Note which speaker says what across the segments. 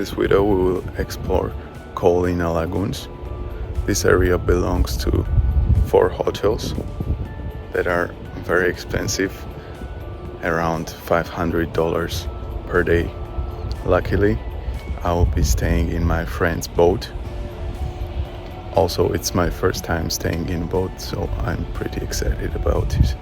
Speaker 1: this video we will explore Olina Lagoons. This area belongs to 4 hotels that are very expensive, around $500 per day. Luckily, I will be staying in my friend's boat. Also, it's my first time staying in a boat, so I'm pretty excited about it.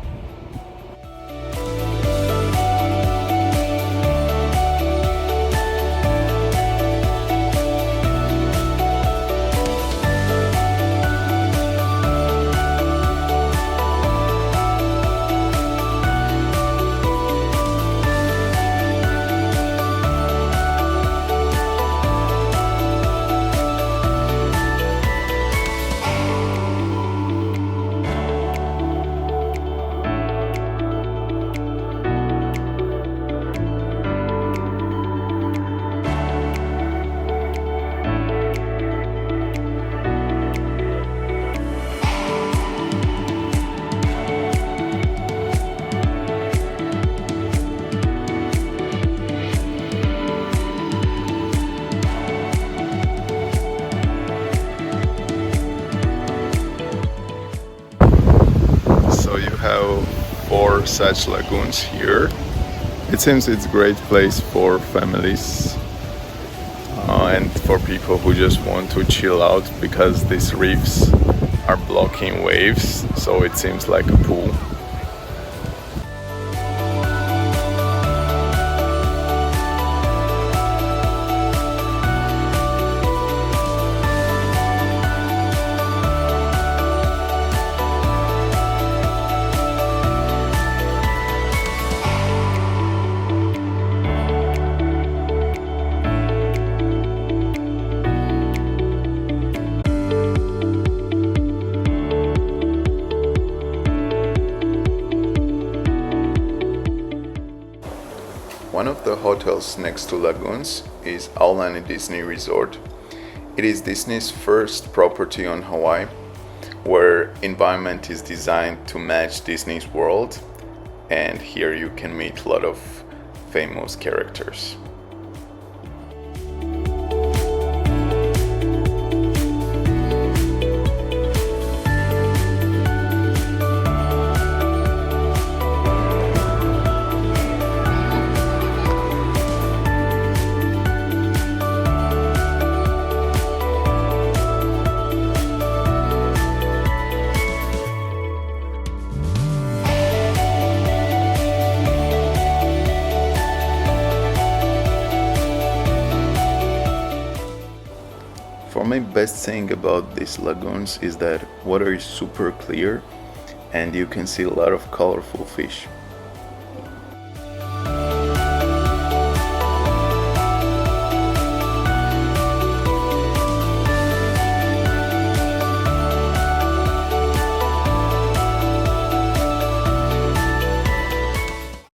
Speaker 1: So you have 4 such lagoons here. It seems it's a great place for families and for people who just want to chill out, because these reefs are blocking waves, so it seems like a pool. One of the hotels next to lagoons is Olina Disney Resort. It is Disney's first property on Hawaii, where environment is designed to match Disney's world, and here you can meet a lot of famous characters. For me, best thing about these lagoons is that water is super clear and you can see a lot of colorful fish.